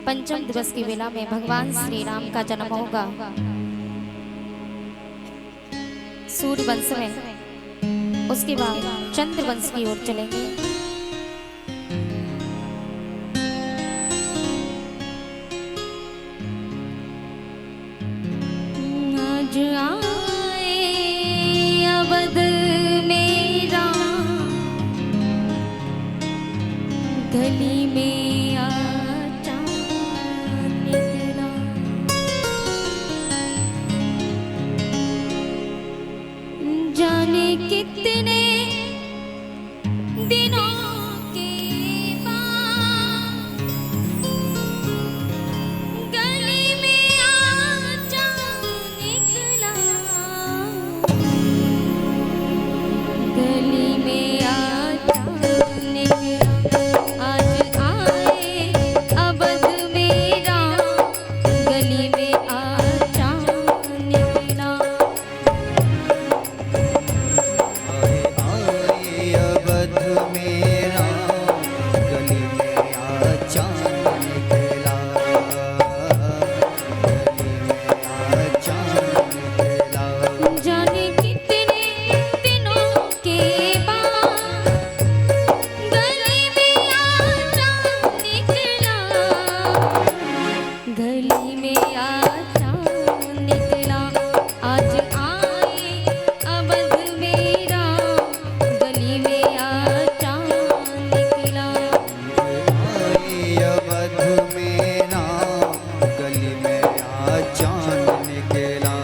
पंचम दिवस की वेला में भगवान श्री राम का जन्म होगा। सूर्य वंश में, उसके बाद चंद्र वंश की ओर चलेंगे। आज आए अवध मेरा, गली में आचा निकला। जाने कितने दिनों के बाद गली में आचा निकला। गली में आचा निकला। आज आए अवध मेरा, गली में आचा निकला। जाने कितने दिनों के बाद गली में आचा निकला। गली में आचा निकला। आज आए अवध मेरा, गली में आचा निकला। अवध मेरा, गली में आचा निकला।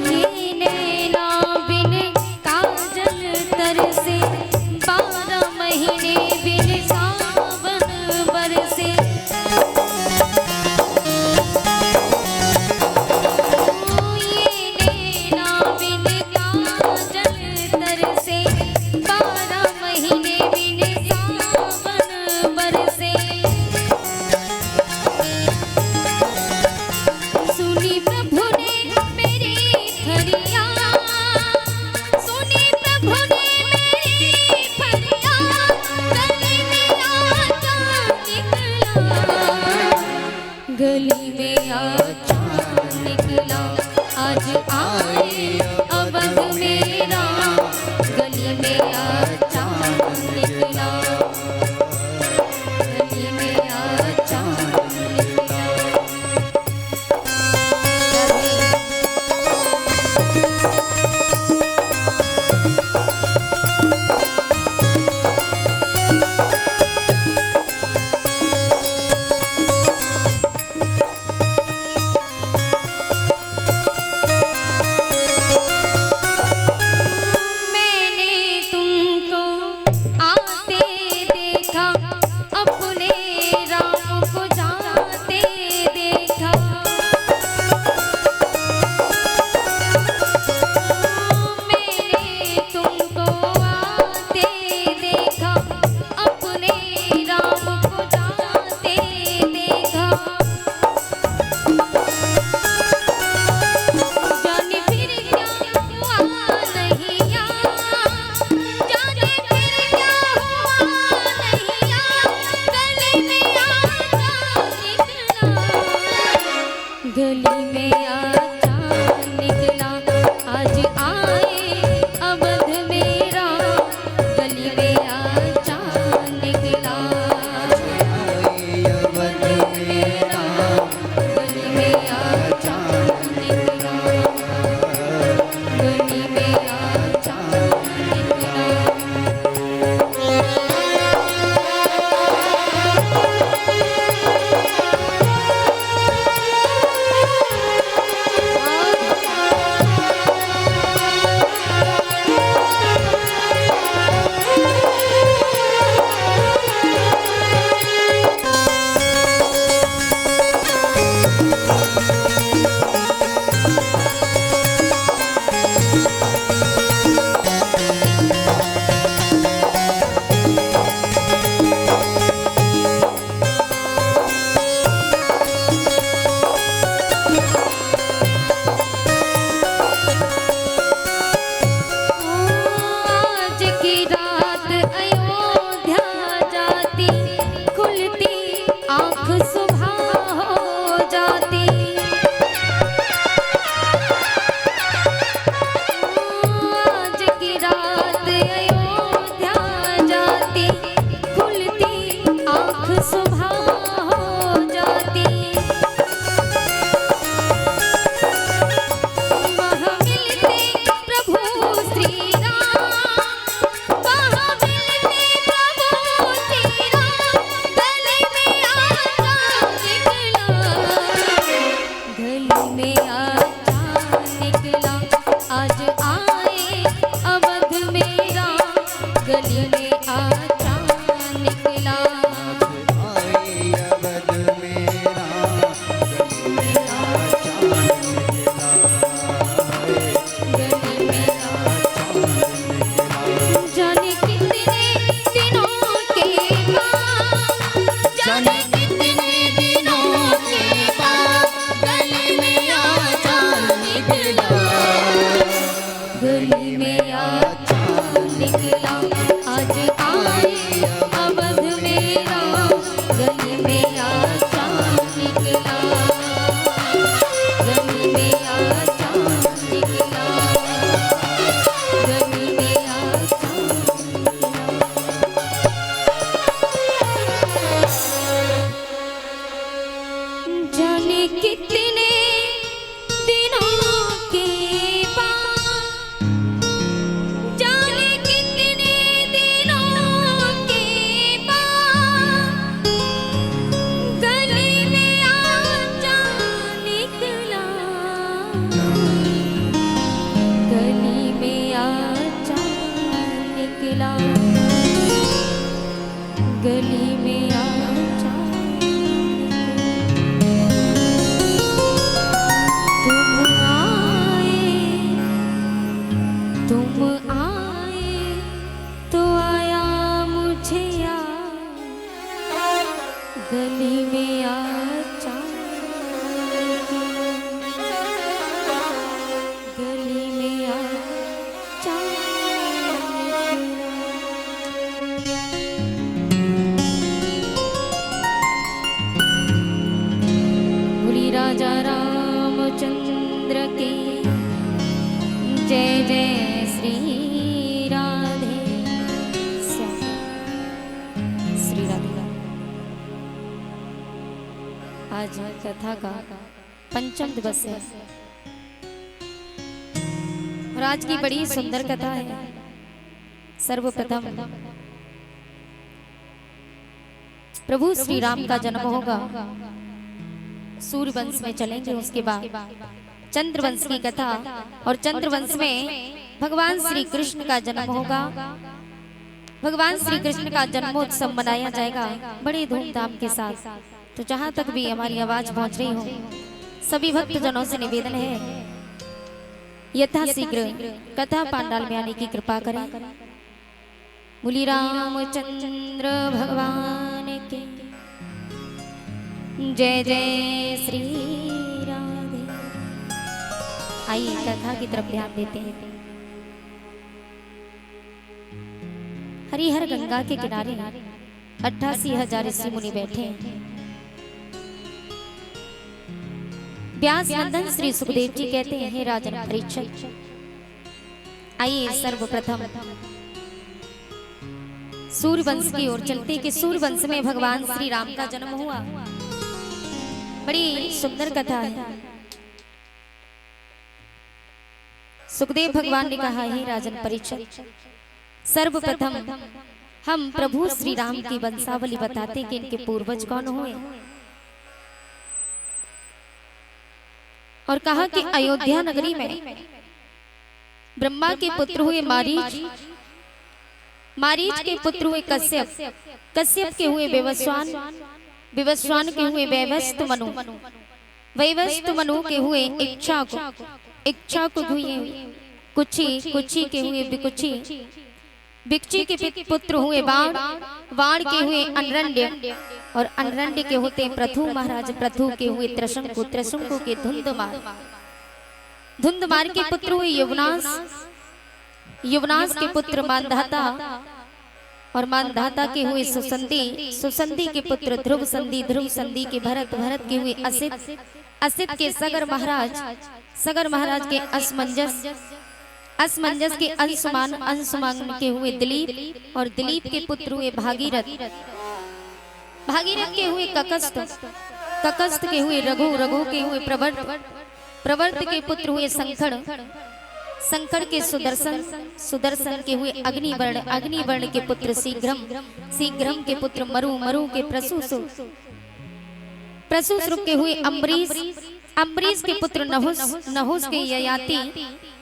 ये नैना बिन काजल तरसे, 12 महीने बिन सावन बरसे। ये नैना बिन काजल तरसे, 12 महीने बिन सावन बरसे। सुनी प्रभु ने मेरी फरियाद, सुनी प्रभु ने मेरी फरियाद। गली में आचा निकला। गली में आचा निकला। आज आए अवध मेरा, गली में आचा निकला। गली में आचा निकला। गली में आ तुम आए तो आया मुझे याद, गली में आ गली में आ बोली राजा रामचंद्र की जय जय श्री राधे श्याम। श्री राधे। आज कथा का पंचम दिवस है और आज की बड़ी सुंदर कथा है। सर्वप्रथम प्रभु श्री राम का जन्म होगा, सूर्य वंश में चलेंगे। उसके बाद चंद्रवंश की कथा, और चंद्रवंश में भगवान श्री कृष्ण का जन्म होगा। भगवान श्री कृष्ण का जन्मोत्सव मनाया जाएगा बड़े धूमधाम के साथ। तो जहां तक भी हमारी आवाज पहुंच रही हो, सभी भक्त जनों से निवेदन है यथाशीघ्र कथा पांडाल में आने की कृपा करें। बोली रामचंद्र भगवान के जय जय श्री राधे। आइए कथा की तरफ ध्यान देते हैं। हरिहर गंगा के किनारे 88,000 ऋषि मुनि बैठे हैं। व्यास नंदन श्री सुखदेव जी कहते हैं, हे राजन परीक्षित, आइए सर्वप्रथम सूर्य वंश की ओर चलते कि सूर्य वंश में भगवान श्री राम का जन्म हुआ। बड़ी सुंदर कथा है। सुखदेव भगवान ने कहा, हे राजन परीक्षित, सर्वप्रथम हम प्रभु श्री राम की वंशावली बताते कि इनके पूर्वज कौन हुए। और कहा कि अयोध्या नगरी में ब्रह्मा के पुत्र हुए मारीच, मारीच के पुत्र हुए कश्यप, कश्यप के हुए विवस्वान, विवस्वान के हुए वैवस्त मनु, वैवस्त मनु के हुए इक्ष्वाकु, इक्ष्वाकु के हुए कुक्षी, कुक्षी के हुए विकुक्षी, विक्षी के पुत्र हुए बाण, बाण के हुए अनरण्य, और अनरण्य के होते प्रथु महाराज, प्रथु के हुए त्रिशंकु, त्रिशंकु के धुंधमार, धुंधमार के पुत्र हुए युवनाश, युवनाश के पुत्र मानधाता, और मानधाता के हुए सुसंदी, सुसंदी के पुत्र ध्रुव संधि, ध्रुव संधि के भरत, भरत के हुए असित, असित के सगर महाराज, सगर महाराज के असमंजस, असमंजस के अंशुमान, अंशुमान के हुए दिलीप, और दिलीप के पुत्र हुए भागीरथ, भागीरथ के हुए ककस्त, ककस्त के हुए रघु, रघु के हुए प्रवर्त, प्रवर्त के पुत्र हुए संखड़, संखड़ के सुदर्शन, सुदर्शन के हुए अग्निवर्ण, अग्निवर्ण के पुत्र शीघ्रम, शीघ्रम के पुत्र मरु, मरु के प्रसूसु, प्रसूसु के हुए अम्बरीश, अम्बरीश के पुत्र नहुस, नहुस के ययाति,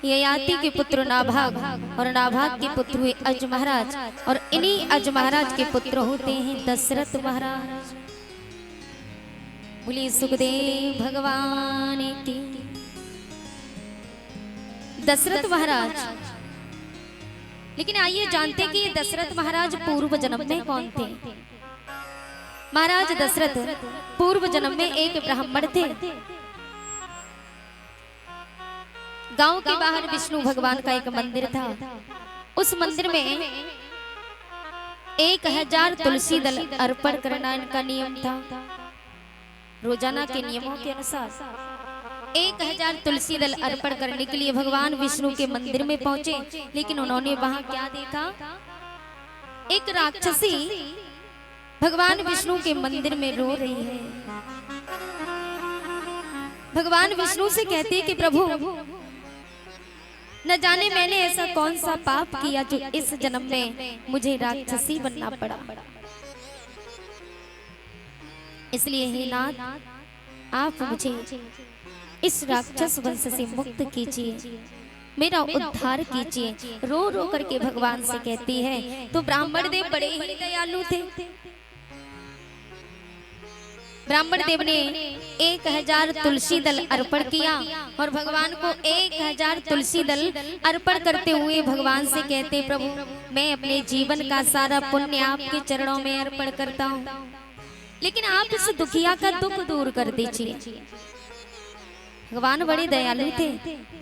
ययाति के पुत्र नाभाग, और नाभाग के पुत्र हुए अज महाराज, और इन्हीं अज महाराज के पुत्र होते हैं दशरथ महाराज। बोलिए सुखदेव भगवान की। दशरथ महाराज, लेकिन आइए जानते कि ये दशरथ महाराज पूर्व जन्म में कौन थे। महाराज दशरथ पूर्व जन्म में एक ब्राह्मण थे। गांव के बाहर विष्णु भगवान का एक मंदिर था। उस मंदिर में 1000 तुलसी दल अर्पण करना इनका नियम था। रोजाना के नियमों के अनुसार 1000 तुलसी दल अर्पण करने के लिए भगवान विष्णु के मंदिर में पहुंचे। लेकिन उन्होंने वहां क्या देखा, एक राक्षसी भगवान विष्णु के मंदिर में रो रही है। भगवान विष्णु से कहते कि प्रभु, न जाने मैंने ऐसा कौन सा पाप किया जो इस जन्म में मुझे राक्षसी बनना पड़ा। इसलिए हे नाथ, आप मुझे इस राक्षस वंश से मुक्त कीजिए, मेरा उद्धार कीजिए। रो रो करके भगवान से कहती है। तो ब्राह्मण देव बड़े ही दयालु थे। ब्राह्मण देव ने 1000 तुलसी दल अर्पण किया और भगवान को 1000 तुलसी दल अर्पण करते हुए भगवान से कहते, प्रभु मैं अपने जीवन का सारा पुण्य आपके चरणों में अर्पण करता हूँ, लेकिन आप इस दुखिया का दुख दूर कर दीजिए। भगवान बड़े दयालु थे।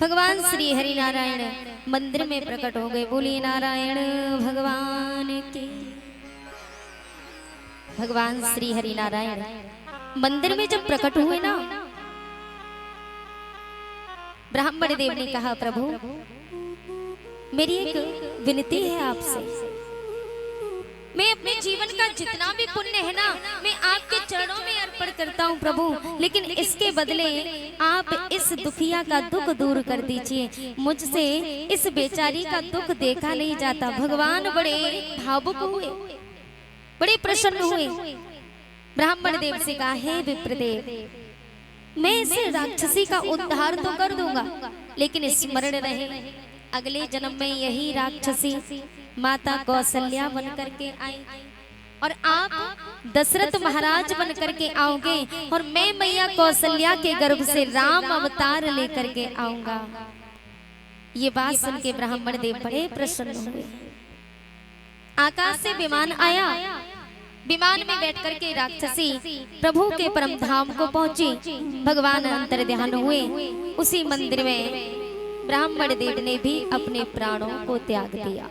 भगवान श्री हरि नारायण मंदिर में प्रकट हो गए। बोलिए नारायण भगवान की। भगवान श्री हरि नारायण मंदिर में जब प्रकट हुए ना, ब्राह्मण देव ने कहा, प्रभु मेरी एक विनती है आपसे, मैं अपने जीवन का जितना भी पुण्य है ना, मैं आपके चरणों में अर्पण करता हूँ प्रभु, लेकिन इसके बदले आप इस दुखिया का दुख दूर कर दीजिए। मुझसे इस बेचारी का दुख देखा नहीं जाता। भगवान बड़े भावुक हुए, बड़े प्रसन्न हुए। ब्राह्मण देव से कहा, हे विप्रदेव, मैं इस राक्षसी का उद्धार तो कर दूंगा, लेकिन स्मरण रहे अगले जन्म में यही राक्षसी माता कौशल्या बन करके आई और आप दशरथ महाराज बन करके आओगे और मैं मैया कौशल्या के गर्भ से राम अवतार लेकर के आऊंगा। ये बात सुन के ब्राह्मण देव बड़े प्रसन्न हुए। आकाश से विमान आया, विमान में बैठ करके राक्षसी प्रभु के परम धाम को पहुंची। भगवान अंतर ध्यान हुए। उसी मंदिर में ब्राह्मण देव ने भी अपने प्राणों को त्याग दिया।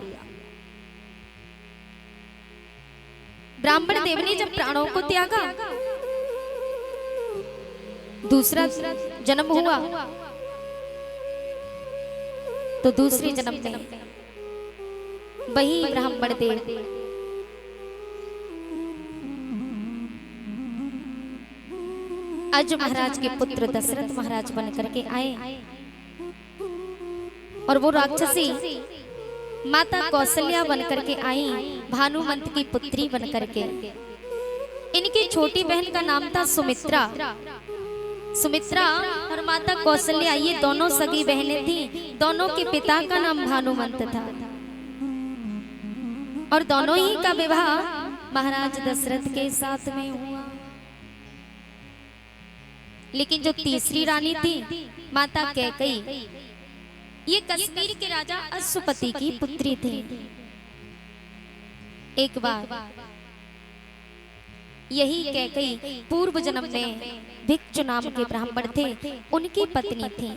ब्राह्मण देव ने जब प्राणों को त्यागा, दूसरा जन्म हुआ, तो दूसरे जन्म में वही ब्राह्मण देव अज महाराज के पुत्र दशरथ महाराज बन करके आए और वो राक्षसी माता कौशल्या बन करके आई, भानुमंत की पुत्री बन करके। इनकी छोटी बहन का नाम था सुमित्रा। सुमित्रा और माता कौशल्या ये दोनों सगी बहनें थी। दोनों के पिता का नाम भानुमंत था और दोनों ही का विवाह महाराज दशरथ के साथ में हुआ। लेकिन जो तीसरी रानी थी माता कैकई, ये कश्मीर के राजा अश्वपति की पुत्री थी। एक बार यही कैकई पूर्व जन्म में भिक्षु नाम के ब्राह्मण थे, उनकी पत्नी थी।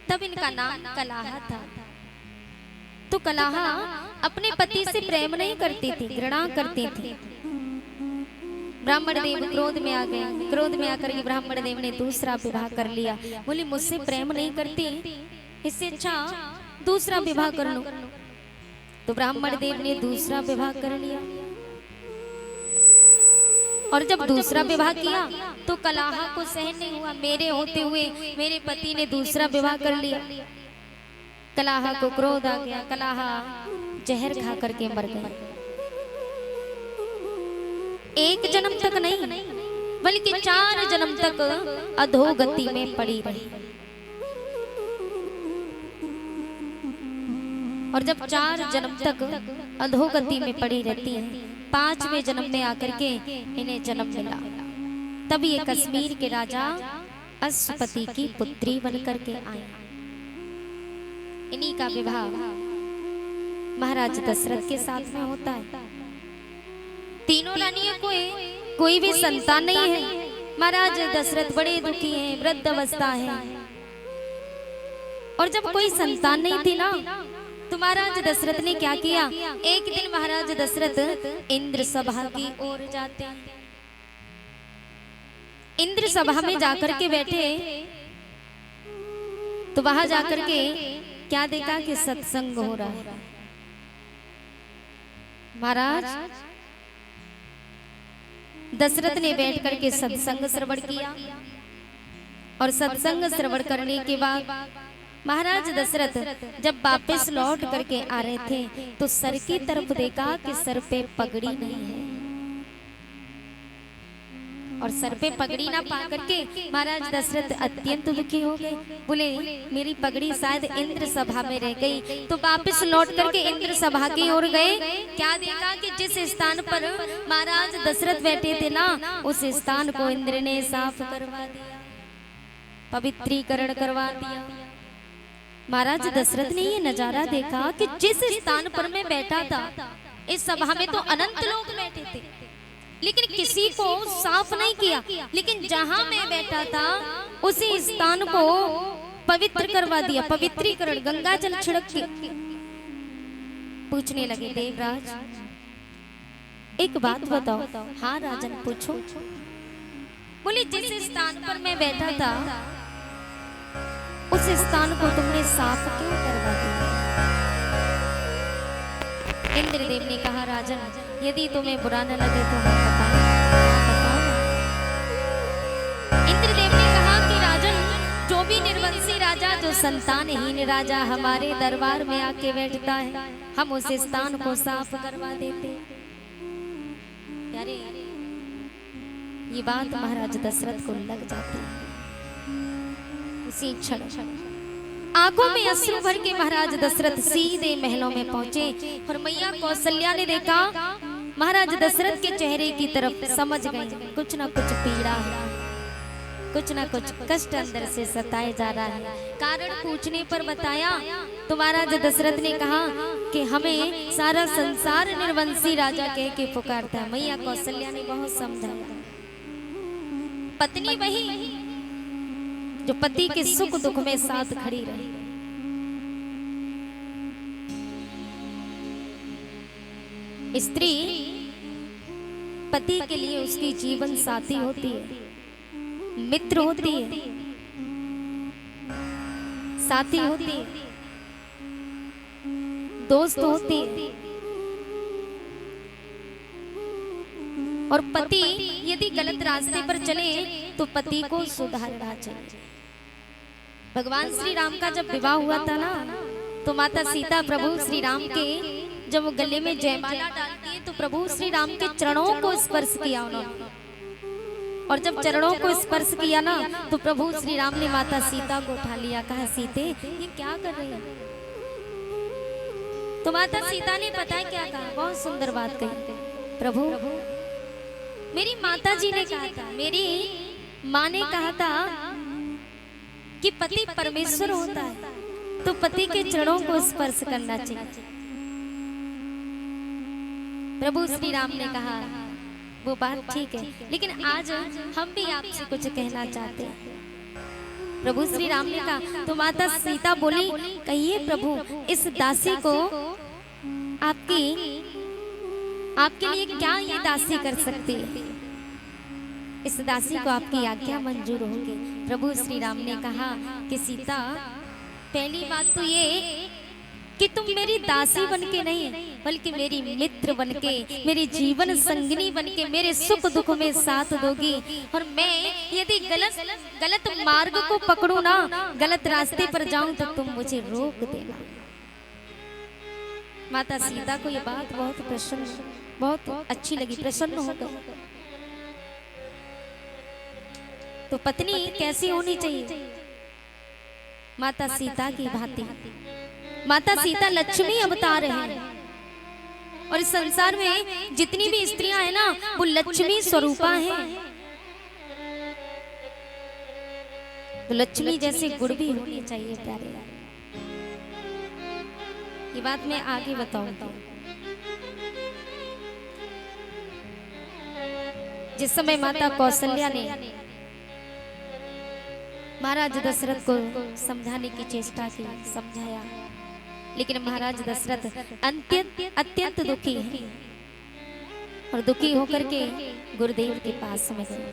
तब इनका नाम कलाहा था। तो कलाहा अपने पति से प्रेम नहीं करती थी, घृणा करती थी। ब्राह्मण देव क्रोध में आ गए। क्रोध में आकर के ब्राह्मण देव ने दूसरा विवाह कर लिया। बोली मुझसे प्रेम नहीं करती, इससे अच्छा दूसरा विवाह कर लो। तो ब्राह्मण देव ने दूसरा विवाह कर लिया और जब दूसरा विवाह किया तो कलाहा को सहन नहीं हुआ। मेरे होते हुए मेरे पति ने दूसरा विवाह कर लिया। कलाहा को क्रोध आ गया। कलाहा जहर खा करके मर गई। एक जन्म तक नहीं बल्कि 4 जन्म तक अधोगति में पड़ी रही। और जब 4 जन्म तक अधोगति में पड़ी रहती है, 5वें जन्म में आकर के इन्हें जन्म मिला। तब ये कश्मीर के राजा अश्वपति की पुत्री बनकर के आई। इन्हीं का विवाह महाराज दशरथ के साथ में होता है। तीनों रानियों को कोई भी संतान नहीं है। महाराज दशरथ बड़े दुखी हैं, वृद्ध अवस्था है। और जब कोई संतान नहीं थी ना, तो महाराज दशरथ ने क्या किया, एक दिन महाराज दशरथ इंद्र सभा की ओर जाते हैं। इंद्र सभा में जाकर के बैठे तो वहां जाकर के क्या देखा कि सत्संग हो रहा है। महाराज दशरथ ने बैठ करके सत्संग श्रवण किया और सत्संग श्रवण करने के बाद महाराज दशरथ जब वापस लौट करके आ रहे थे तो सर की तरफ देखा कि सर पे पगड़ी नहीं है। और सर पे पगड़ी ना पा करके महाराज दशरथ अत्यंत दुखी हो गए। बोले मेरी पगड़ी शायद इंद्र सभा में रह गई। तो वापस लौट करके इंद्र सभा की ओर गए। क्या देखा कि जिस स्थान पर महाराज दशरथ बैठे थे ना, उस स्थान को इंद्र ने साफ करवा दिया, पवित्रीकरण करवा दिया। महाराज दशरथ ने ये नजारा देखा कि जिस स्थान पर मैं बैठा था, इस सभा में तो अनंत लोग बैठे थे, लेकिन किसी को साफ नहीं किया। लेकिन जहां मैं बैठा था उसी स्थान को पवित्र करवा दिया, पवित्रीकरण, गंगा जल छिड़क के। पूछने लगे देवराज एक बात बताओ। हाँ राजन पूछो। बोले जिस स्थान पर मैं बैठा था उस स्थान को तुमने साफ क्यों करवा दिया? इंद्रदेव ने कहा राजन यदि तुम्हें बुरा न लगे तो हम बताओ। इंद्रदेव ने कहा कि राजन जो भी निर्वंशी राजा, जो संतानहीन राजा हमारे दरबार में आके बैठता है, हम उस स्थान को साफ करवा देते। यारे ये बात महाराज दशरथ को लग जाती है। उसी क्षण आंखों में अश्रु भर के महाराज दशरथ सीधे महलों में पहुंचे और मैया कौशल्या ने देखा महाराज दशरथ के चेहरे की तरफ, समझ गई कुछ ना कुछ पीड़ा है, कुछ ना कुछ कष्ट अंदर से सताए जा रहा है। कारण पूछने पर बताया तो महाराज दशरथ ने कहा कि हमें सारा संसार निर्वंशी राजा कह के पुकारता है। मैया कौशल्या ने बहुत समझाया। पत्नी वही जो पति के सुख दुख में साथ खड़ी रही। स्त्री पति के लिए उसकी जीवन साथी होती है, मित्र होती है, साथी होती है, दोस्त होती है। और पति यदि गलत रास्ते पर चले तो पति को सुधारना चाहिए। भगवान श्री राम का जब विवाह हुआ था ना, तो माता सीता प्रभु श्री राम के जब वो गले में जयमाला डालती है तो प्रभु श्री राम के चरणों को स्पर्श किया उन्होंने। और जब चरणों को स्पर्श किया ना तो प्रभु श्री राम ने माता सीता को उठा लिया। कहा सीते ये क्या कर रही है? तो माता सीता ने पता है क्या कहा? बहुत सुंदर बात कही। प्रभु मेरी माता जी ने कहा था, मेरी माँ ने कहा था कि पति परमेश्वर होता है तो पति के चरणों को स्पर्श करना चाहिए। प्रभु श्री राम ने कहा वो बात ठीक है, लेकिन आज हम भी आपसे कुछ कहना चाहते हैं। प्रभु श्री राम ने कहा तो माता सीता बोली कहिए प्रभु, इस दासी को आपके लिए क्या ये दासी कर सकती है? इस दासी को आपकी आज्ञा मंजूर होगी। प्रभु श्री राम ने कहा कि सीता पहली बात तो ये कि तुम मेरी दासी बनके नहीं बल्कि मेरी मित्र बनके, मेरी जीवन संगिनी बनके मेरे सुख दुख में साथ दोगी। और मैं यदि गलत मार्ग को पकड़ूं ना, गलत रास्ते पर जाऊं तो तुम मुझे रोक देना। माता सीता को ये बात बहुत अच्छी लगी, प्रसन्न हो गई। तो पत्नी कैसी होनी चाहिए? माता सीता की भांति। माता सीता लक्ष्मी अवतार है और इस संसार में जितनी भी स्त्रियां हैं ना वो लक्ष्मी स्वरूपा हैं। तो लक्ष्मी जैसे गुण भी होने चाहिए प्यारे। ये बात मैं आगे बताऊंगा। जिस समय माता कौशल्या ने महाराज दशरथ को समझाने की चेष्टा की, समझाया, लेकिन महाराज दशरथ अत्यंत दुखी है और दुखी होकर के गुरुदेव के पास में गए।